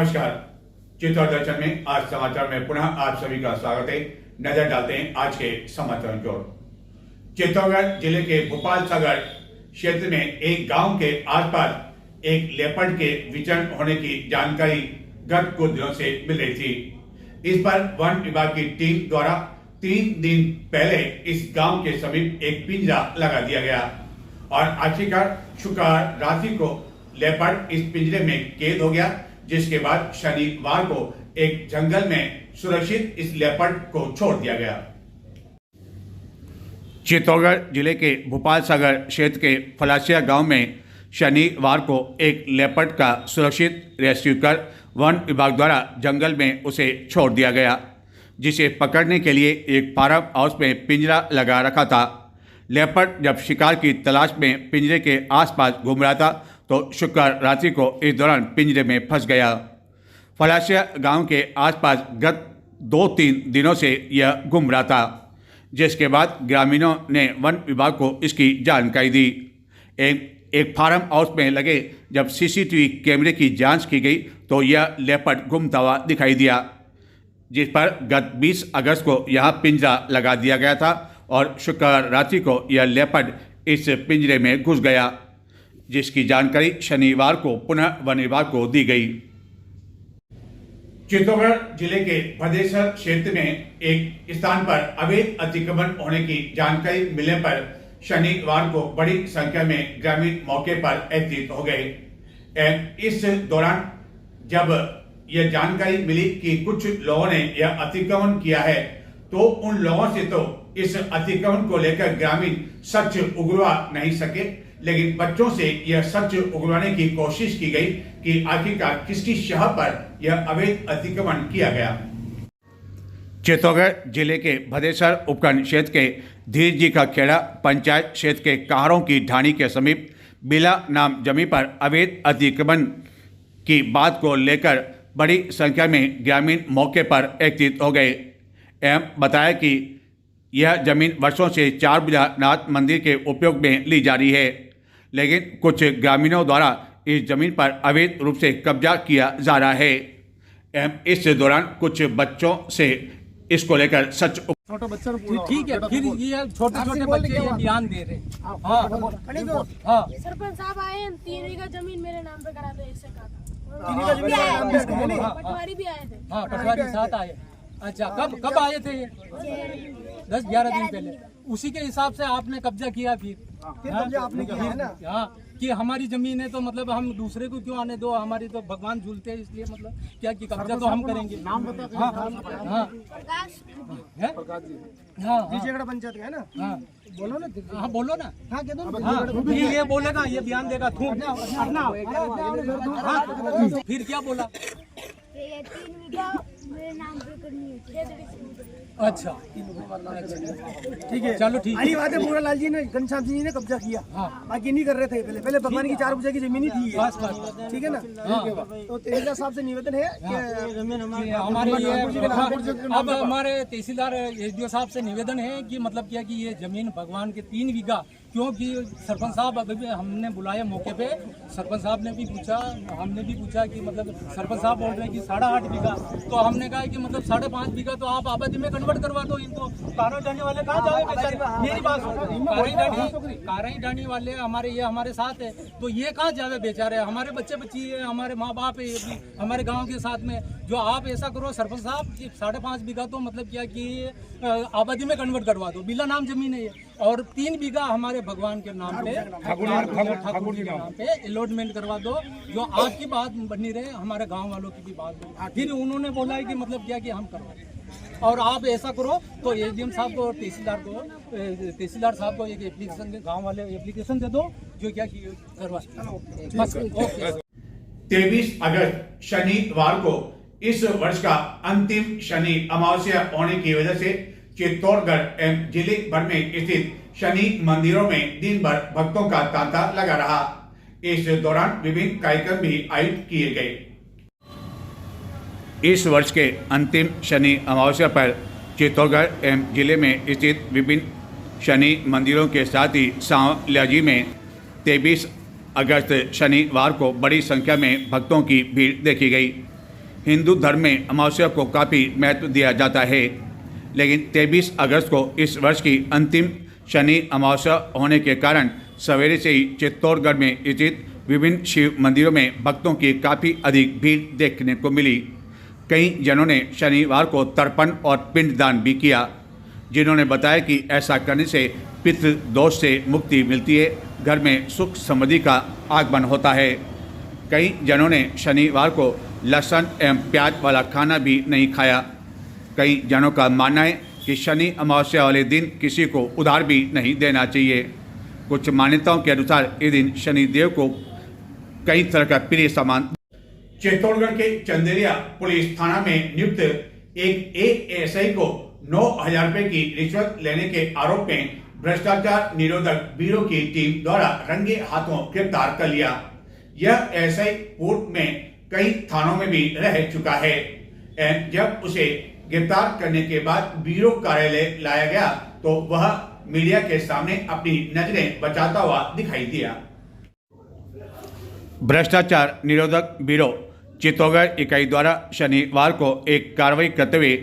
नमस्कार। चित्तौड़ दर्शन में आज समाचार में पुनः आप सभी का स्वागत है। नजर डालते हैं आज के समाचारों की ओर। चित्तौड़गढ़ जिले के भोपाल सागर क्षेत्र में एक गांव के आसपास एक लेपर्ड के विचरण होने की जानकारी गत कुछ दिनों से मिल रही थी। इस पर वन विभाग की टीम द्वारा 3 दिन पहले इस गांव के समीप एक पिंजरा लगा दिया गया और आखिरकार शुक्रवार रात्रि को लेपर्ड इस पिंजरे में कैद हो गया, जिसके बाद शनिवार को एक जंगल में सुरक्षित इस लेपर्ड को छोड़ दिया गया। चित्तौड़गढ़ जिले के भोपाल सागर क्षेत्र के फलासिया गांव में शनिवार को एक लेपर्ड का सुरक्षित रेस्क्यू कर वन विभाग द्वारा जंगल में उसे छोड़ दिया गया, जिसे पकड़ने के लिए एक फार्म हाउस में पिंजरा लगा रखा था। लेपर्ड जब शिकार की तलाश में पिंजरे के आसपास घूम रहा था तो शुक्रवार रात्रि को इस दौरान पिंजरे में फंस गया। फलासिया गांव के आसपास गत 2-3 दिनों से यह घूम रहा था, जिसके बाद ग्रामीणों ने वन विभाग को इसकी जानकारी दी। एक फार्म हाउस में लगे जब सीसीटीवी कैमरे की जांच की गई तो यह लेपर्ड घूमता हुआ दिखाई दिया, जिस पर गत 20 अगस्त को यहां पिंजरा लगा दिया गया था और शुक्रवार रात्रि को यह लेपर्ड इस पिंजरे में घुस गया, जिसकी जानकारी शनिवार को पुनः वन विभाग को दी गई। चित्तौड़गढ़ जिले के भदेसर क्षेत्र में एक स्थान पर अवैध अतिक्रमण होने की जानकारी मिलने पर शनिवार को बड़ी संख्या में ग्रामीण मौके पर एकत्रित हो गए। इस दौरान जब यह जानकारी मिली कि कुछ लोगों ने यह अतिक्रमण किया है तो उन लोगों से तो इस अतिक्रमण को लेकर ग्रामीण सच उगलवा नहीं सके, लेकिन बच्चों से यह सच उगलवाने की कोशिश की गई कि आखिरकार किसकी शह पर यह अवैध अतिक्रमण किया गया। चित्तौड़गढ़ जिले के भदेसर उपखंड क्षेत्र के धीर जी का खेड़ा पंचायत क्षेत्र के कहारों की ढाणी के समीप बिला नाम जमीन पर अवैध अतिक्रमण की बात को लेकर बड़ी संख्या में ग्रामीण मौके पर एकत्रित हो गए एवं बताया कि यह जमीन वर्षों से 4 भुजनाथ मंदिर के उपयोग में ली जा रही है, लेकिन कुछ ग्रामीणों द्वारा इस जमीन पर अवैध रूप से कब्जा किया जा रहा है एवं इस दौरान कुछ बच्चों से इसको लेकर सच छोटा बच्चा ठीक है, फिर ये छोटे छोटे बच्चे ये बयान दे रहे। हाँ सरपंच साहब आए 3 बीघा जमीन मेरे नाम पे करा दो, इससे कहा 3 बीघा जमीन पटवारी भी आए थे। हाँ पटवारी साथ आए। अच्छा कब आए थे ये? 10-11 दिन पहले। उसी के हिसाब से आपने कब्जा किया फिर कब्जा आपने किया है ना? हाँ कि हमारी जमीन है तो मतलब हम दूसरे को क्यों आने दो, हमारी तो भगवान झूलते हैं, इसलिए मतलब क्या कि कब्जा तो हम करेंगे। नाम बता। हाँ हाँ हाँ पंचायत का है ना? हाँ बोलो ना। हाँ बोलो ना। हाँ कह दो। हाँ ये बोलेगा, ये बयान देगा। फिर क्या बोला? 3 बीघा मेरे नाम पे करनी है। अच्छा ठीक है, चलो ठीक है। अरे बात है, पूरा लाल जी ने घनश्याम जी ने कब्जा किया। हाँ बाकी नहीं कर रहे थे, पहले भगवान की 4 भुजा की जमीन ही थी। बस बस ठीक है ना? तो तहसीलदार साहब से निवेदन है कि हमारे अब हमारे तहसीलदार एसडीओ साहब से निवेदन है कि मतलब क्या कि ये जमीन भगवान के 3 बीघा, क्योंकि सरपंच साहब अभी हमने बुलाया मौके पे, सरपंच साहब ने भी पूछा, हमने भी पूछा कि मतलब सरपंच साहब बोल रहे हैं कि 8.5 बीघा, तो हमने कहा कि मतलब 5.5 बीघा तो आप आबादी में कन्वर्ट करवा दो इनको। काराई ढाणी वाले कहाँ जाए बेचारे? मेरी बात सुनो, काराई ढाणी वाले हमारे साथ है तो ये कहाँ जावे बेचारे? हमारे बच्चे बच्ची है, हमारे माँ बाप है, ये भी हमारे गाँव के साथ में। जो आप ऐसा करो सरपंच साहब कि 5.5 बीघा तो मतलब क्या कि आबादी में कन्वर्ट करवा दो, बिला नाम जमीन है ये, और 3 बीघा हमारे भगवान के नाम पे, ठाकुर जी के नाम पे अलॉटमेंट करवा दो। जो आपकी बात बनी रहे, हमारे गांव वालों की भी बात बनी। फिर उन्होंने बोला है कि मतलब क्या कि हम करवा, और आप ऐसा करो तो एसडीएम साहब को, तहसीलदार साहब को एक एप्लीकेशन, गाँव वाले एप्लीकेशन दे दो जो क्या कि करवा। 23 अगस्त शनिवार को इस वर्ष का अंतिम शनि अमावस्या होने की वजह से चित्तौड़गढ़ एवं जिले भर में स्थित शनि मंदिरों में दिन भर भक्तों का तांता लगा रहा। इस दौरान विभिन्न कार्यक्रम भी आयोजित किए गए। इस वर्ष के अंतिम शनि अमावस्या पर चित्तौड़गढ़ एवं जिले में स्थित विभिन्न शनि मंदिरों के साथ ही सांवलियाजी में 23 अगस्त शनिवार को बड़ी संख्या में भक्तों की भीड़ देखी गई। हिंदू धर्म में अमावस्या को काफ़ी महत्व दिया जाता है, लेकिन 23 अगस्त को इस वर्ष की अंतिम शनि अमावस्या होने के कारण सवेरे से ही चित्तौड़गढ़ में स्थित विभिन्न शिव मंदिरों में भक्तों की काफ़ी अधिक भीड़ देखने को मिली। कई जनों ने शनिवार को तर्पण और पिंडदान भी किया, जिन्होंने बताया कि ऐसा करने से पितृ दोष से मुक्ति मिलती है, घर में सुख समृद्धि का आगमन होता है। कई जनों ने शनिवार को लहसुन एवं प्याज वाला खाना भी नहीं खाया। कई जनों का मानना है कि शनि अमावस्या वाले दिन किसी को उधार भी नहीं देना चाहिए। कुछ मान्यताओं के अनुसार इस दिन शनिदेव को कई तरह का प्रिय सामान। चित्तौड़गढ़ के चंदेरिया पुलिस थाना में नियुक्त एक एएसआई को 9,000 रुपए की रिश्वत लेने के आरोप में भ्रष्टाचार निरोधक ब्यूरो की टीम द्वारा रंगे हाथों गिरफ्तार कर लिया। यह एएसआई पूर्व में कई थानों में भी रह चुका है। जब उसे गिरफ्तार करने के बाद ब्यूरो कार्यालय लाया गया तो वह मीडिया के सामने अपनी नजरें बचाता हुआ दिखाई दिया। भ्रष्टाचार निरोधक ब्यूरो चित्तौड़गढ़ इकाई द्वारा शनिवार को एक कार्रवाई करते हुए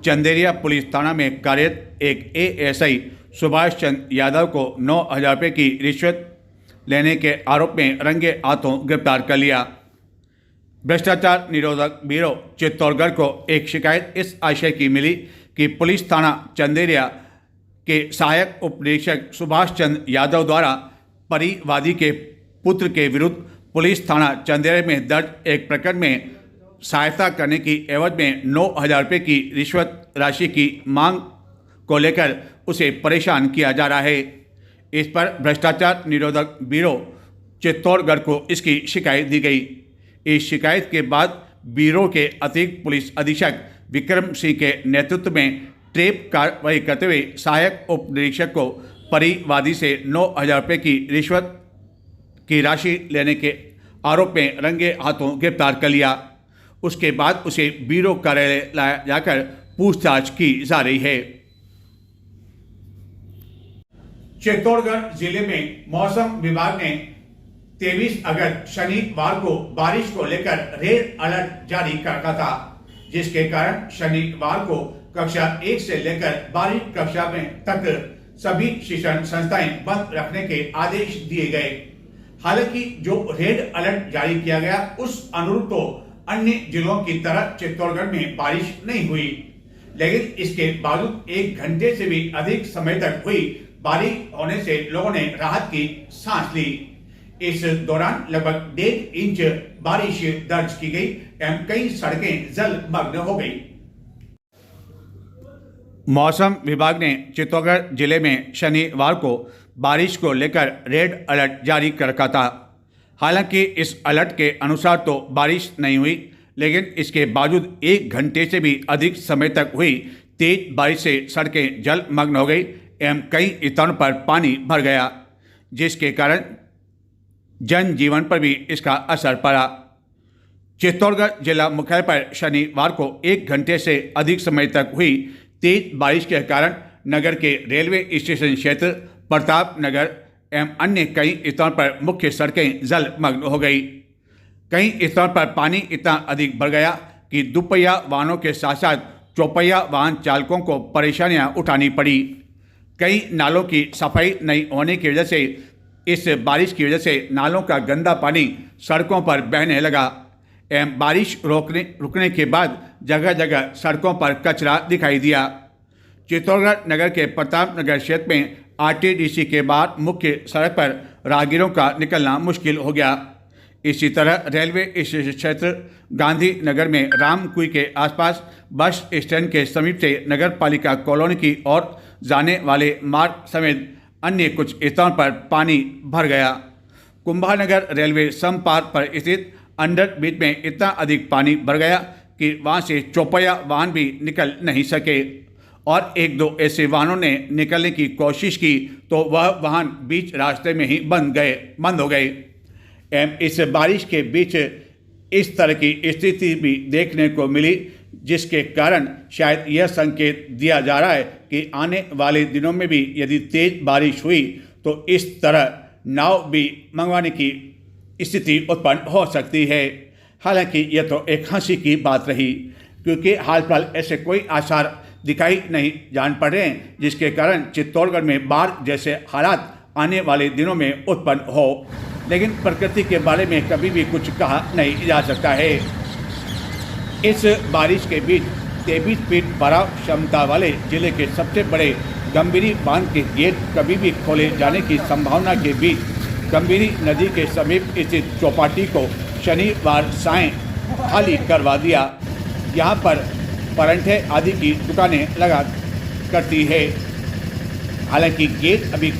चंदेरिया पुलिस थाना में कार्यरत एक एएसआई सुभाष चंद्र यादव को 9,000 रुपये की रिश्वत लेने के आरोप में रंगे हाथों गिरफ्तार कर लिया। भ्रष्टाचार निरोधक ब्यूरो चित्तौड़गढ़ को एक शिकायत इस आशय की मिली कि पुलिस थाना चंदेरिया के सहायक उप निरीक्षक सुभाष चंद्र यादव द्वारा परिवादी के पुत्र के विरुद्ध पुलिस थाना चंदेरिया में दर्ज एक प्रकरण में सहायता करने की एवज में 9,000 रुपये की रिश्वत राशि की मांग को लेकर उसे परेशान किया जा रहा है। इस पर भ्रष्टाचार निरोधक ब्यूरो चित्तौड़गढ़ को इसकी शिकायत दी गई। इस शिकायत के बाद ब्यूरो के अतिरिक्त पुलिस अधीक्षक विक्रम सिंह के नेतृत्व में ट्रेप कार्रवाई करते हुए सहायक उप निरीक्षक को परिवादी से 9,000 रुपये की रिश्वत की राशि लेने के आरोप में रंगे हाथों गिरफ्तार कर लिया। उसके बाद उसे ब्यूरो कार्यालय लाया जाकर पूछताछ की जा रही है। चित्तौड़गढ़ जिले में मौसम विभाग ने 23 अगस्त शनिवार को बारिश को लेकर रेड अलर्ट जारी कर रखा था, जिसके कारण शनिवार को कक्षा 1 से लेकर 12वीं कक्षा में तक सभी शिक्षण संस्थाएं बंद रखने के आदेश दिए गए। हालांकि जो रेड अलर्ट जारी किया गया उस अनुरूप तो अन्य जिलों की तरह चित्तौड़गढ़ में बारिश नहीं हुई, लेकिन इसके बावजूद 1 घंटे से भी अधिक समय तक हुई बारिश होने से लोगों ने राहत की सांस ली। इस दौरान लगभग 1.5 इंच बारिश दर्ज की गई एवं कई सड़कें जलमग्न हो गई। मौसम विभाग ने चित्तौड़गढ़ जिले में शनिवार को बारिश को लेकर रेड अलर्ट जारी कर रखा था। हालांकि इस अलर्ट के अनुसार तो बारिश नहीं हुई, लेकिन इसके बावजूद 1 घंटे से भी अधिक समय तक हुई तेज बारिश से सड़कें जलमग्न हो गई एवं कई स्थानों पर पानी भर गया, जिसके कारण जनजीवन पर भी इसका असर पड़ा। चित्तौड़गढ़ जिला मुख्यालय पर शनिवार को 1 घंटे से अधिक समय तक हुई तेज बारिश के कारण नगर के रेलवे स्टेशन क्षेत्र, प्रताप नगर एवं अन्य कई स्थानों पर मुख्य सड़कें जलमग्न हो गई। कई स्थानों पर पानी इतना अधिक बढ़ गया कि दुपहिया वाहनों के साथ साथ चौपहिया वाहन चालकों को परेशानियां उठानी पड़ी। कई नालों की सफाई नहीं होने की वजह से इस बारिश की वजह से नालों का गंदा पानी सड़कों पर बहने लगा एवं बारिश रुकने के बाद जगह जगह सड़कों पर कचरा दिखाई दिया। चित्तौड़गढ़ नगर के प्रताप नगर क्षेत्र में आरटीडीसी के बाहर मुख्य सड़क पर राहगीरों का निकलना मुश्किल हो गया। इसी तरह रेलवे स्टेशन क्षेत्र गांधी नगर में रामकुई के आसपास बस स्टैंड के समीप से नगर पालिका कॉलोनी की ओर जाने वाले मार्ग समेत अन्य कुछ स्थानों पर पानी भर गया। कुंभानगर रेलवे समपार पर स्थित अंडरब्रिज में इतना अधिक पानी भर गया कि वहां से चौपहिया वाहन भी निकल नहीं सके और 1-2 ऐसे वाहनों ने निकलने की कोशिश की तो वह वाहन बीच रास्ते में ही बंद हो गए। एवं इस बारिश के बीच इस तरह की स्थिति भी देखने को मिली, जिसके कारण शायद यह संकेत दिया जा रहा है कि आने वाले दिनों में भी यदि तेज बारिश हुई तो इस तरह नाव भी मंगवाने की स्थिति उत्पन्न हो सकती है। हालांकि यह तो एक हंसी की बात रही, क्योंकि हाल फिलहाल ऐसे कोई आसार दिखाई नहीं जान पड़ रहे हैं जिसके कारण चित्तौड़गढ़ में बाढ़ जैसे हालात आने वाले दिनों में उत्पन्न हो। लेकिन प्रकृति के बारे में कभी भी कुछ कहा नहीं जा सकता है। इस बारिश के बीच 23 फीट भराव क्षमता वाले जिले के सबसे बड़े गंभीरी बांध के गेट कभी भी खोले जाने की संभावना के बीच गंभीरी नदी के समीप स्थित चौपाटी को शनिवार सायं खाली करवा दिया। यहाँ पर परांठे आदि की दुकानें लगा करती है। हालांकि गेट अभी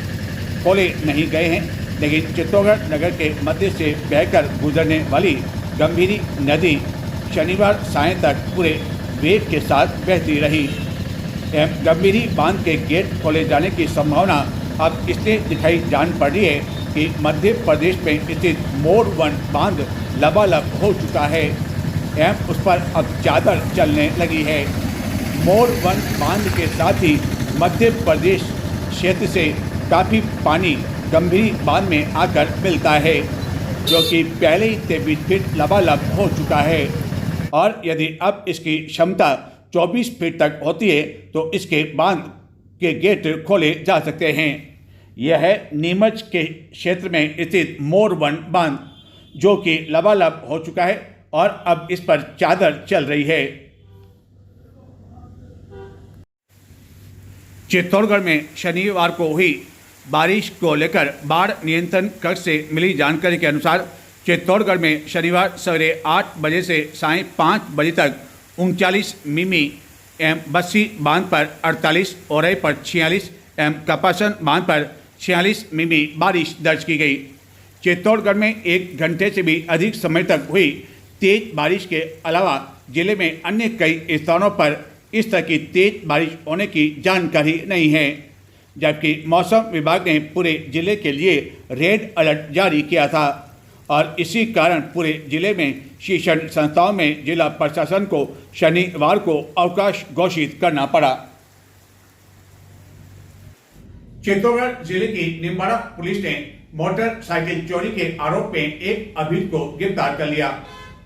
खोले नहीं गए हैं, लेकिन चित्तौड़गढ़ नगर के मध्य से बहकर गुजरने वाली गंभीरी नदी शनिवार सायं तक पूरे वेग के साथ बहती रही। गंभीरी बांध के गेट खोले जाने की संभावना अब इसलिए दिखाई जान पड़ रही है कि मध्य प्रदेश में स्थित मोर 1 बांध लबालब हो चुका है एवं उस पर अब चादर चलने लगी है। मोर 1 बांध के साथ ही मध्य प्रदेश क्षेत्र से काफ़ी पानी गंभीरी बांध में आकर मिलता है, जो कि पहले ही 23 फीट लबालब हो चुका है। और यदि अब इसकी क्षमता 24 फीट तक होती है तो इसके बांध के गेट खोले जा सकते हैं। यह है नीमच के क्षेत्र में स्थित मोर 1 बांध, जो कि लबालब हो चुका है और अब इस पर चादर चल रही है। चित्तौड़गढ़ में शनिवार को हुई बारिश को लेकर बाढ़ नियंत्रण कक्ष से मिली जानकारी के अनुसार चित्तौड़गढ़ में शनिवार सवेरे 8 बजे से सायं 5 बजे तक 39 मिमी एवं बस्सी बांध पर 48, औरई पर 46 एवं कपासन बांध पर 46 मिमी बारिश दर्ज की गई। चित्तौड़गढ़ में 1 घंटे से भी अधिक समय तक हुई तेज बारिश के अलावा जिले में अन्य कई स्थानों पर इस तरह की तेज बारिश होने की जानकारी नहीं है, जबकि मौसम विभाग ने पूरे जिले के लिए रेड अलर्ट जारी किया था और इसी कारण पूरे जिले में शिक्षण संस्थाओं में जिला प्रशासन को शनिवार को अवकाश घोषित करना पड़ा। चित्तौड़गढ़ जिले की निम्बाड़ा पुलिस ने मोटरसाइकिल चोरी के आरोप में एक अभियुक्त को गिरफ्तार कर लिया।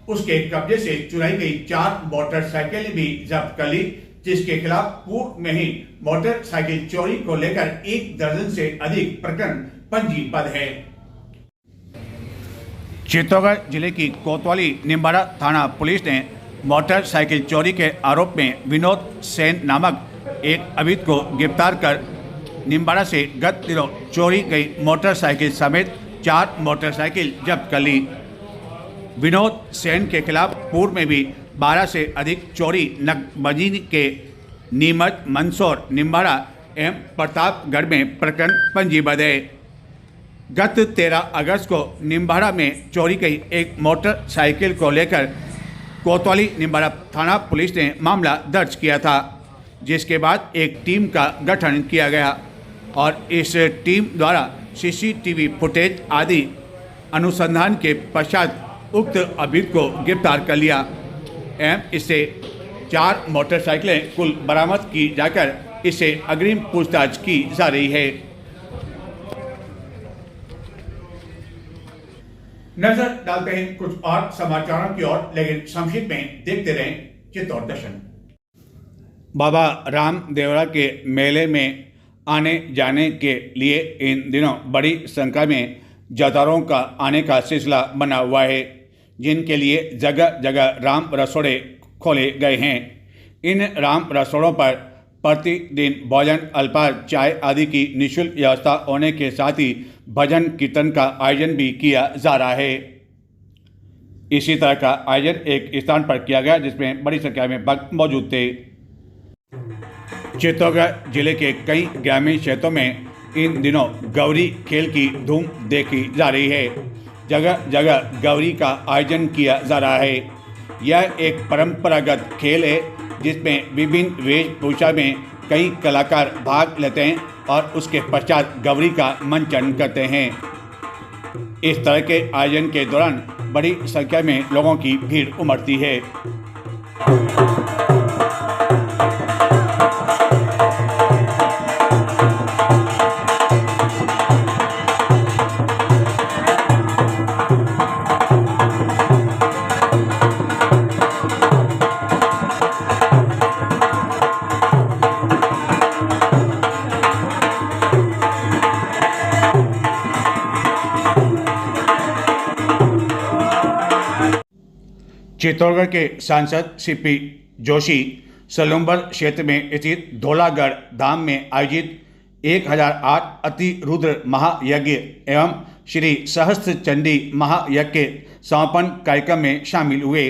उसके कब्जे से चुराई गई 4 मोटरसाइकिल भी जब्त कर ली, जिसके खिलाफ पूर्व में ही मोटरसाइकिल चोरी को लेकर 1 दर्जन से अधिक प्रकरण पंजीबद्ध है। चित्तौड़गढ़ जिले की कोतवाली निम्बाड़ा थाना पुलिस ने मोटरसाइकिल चोरी के आरोप में विनोद सेन नामक एक अभियुक्त को गिरफ्तार कर निम्बाड़ा से गत दिनों चोरी गई मोटरसाइकिल समेत 4 मोटरसाइकिल जब्त कर ली। विनोद सेन के खिलाफ पूर्व में भी 12 से अधिक चोरी नकबजी के नीमच, मंदसौर, निम्बाड़ा एवं प्रतापगढ़ में प्रकरण पंजीबद्ध है। गत 13 अगस्त को निम्बाड़ा में चोरी गई एक मोटरसाइकिल को लेकर कोतवाली निम्बाड़ा थाना पुलिस ने मामला दर्ज किया था, जिसके बाद एक टीम का गठन किया गया और इस टीम द्वारा सीसीटीवी फुटेज आदि अनुसंधान के पश्चात उक्त अभियुक्त को गिरफ्तार कर लिया एवं इससे 4 मोटरसाइकिलें कुल बरामद की जाकर इसे अग्रिम पूछताछ की जा रही है। नजर डालते हैं कुछ और समाचारों की ओर, लेकिन संक्षिप्त में देखते रहें चित्तौड़ दर्शन। बाबा रामदेवरा के मेले में आने जाने के लिए इन दिनों बड़ी संख्या में जातरों का आने का सिलसिला बना हुआ है, जिनके लिए जगह जगह राम रसोड़े खोले गए हैं। इन राम रसोड़ों पर प्रतिदिन भोजन, अल्पाहार, चाय आदि की निःशुल्क व्यवस्था होने के साथ ही भजन कीर्तन का आयोजन भी किया जा रहा है। इसी तरह का आयोजन एक स्थान पर किया गया जिसमें बड़ी संख्या में भक्त मौजूद थे। चित्तौड़गढ़ जिले के कई ग्रामीण क्षेत्रों में इन दिनों गौरी खेल की धूम देखी जा रही है। जगह जगह गौरी का आयोजन किया जा रहा है। यह एक परंपरागत खेल है जिसमें विभिन्न वेशभूषा में कई कलाकार भाग लेते हैं और उसके पश्चात गौरी का मंचन करते हैं। इस तरह के आयोजन के दौरान बड़ी संख्या में लोगों की भीड़ उमड़ती है। चित्तौड़गढ़ के सांसद सीपी जोशी सलूम्बर क्षेत्र में स्थित धौलागढ़ धाम में आयोजित 1008 अति रुद्र महायज्ञ एवं श्री सहस्त्र चंडी महायज्ञ के समापन कार्यक्रम में शामिल हुए।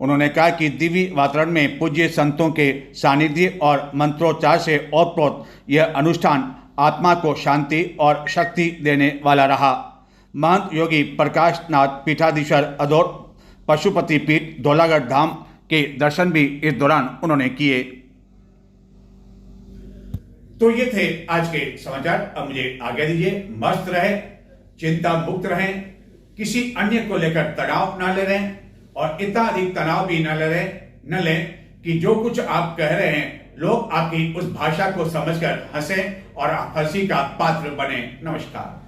उन्होंने कहा कि दिव्य वातावरण में पूज्य संतों के सानिध्य और मंत्रोच्चार से ओतप्रोत यह अनुष्ठान आत्मा को शांति और शक्ति देने वाला रहा। महंत योगी प्रकाश नाथ पीठाधीश्वर अदौर पशुपति पीठ धौलागढ़ धाम के दर्शन भी इस दौरान उन्होंने किए। तो ये थे आज के समाचार। अब मुझे आज्ञा दीजिए। मस्त रहे, चिंता मुक्त रहें, किसी अन्य को लेकर तनाव ना ले रहें और इतना अधिक तनाव भी न लें कि जो कुछ आप कह रहे हैं लोग आपकी उस भाषा को समझकर हंसें और आप हंसी का पात्र बने। नमस्कार।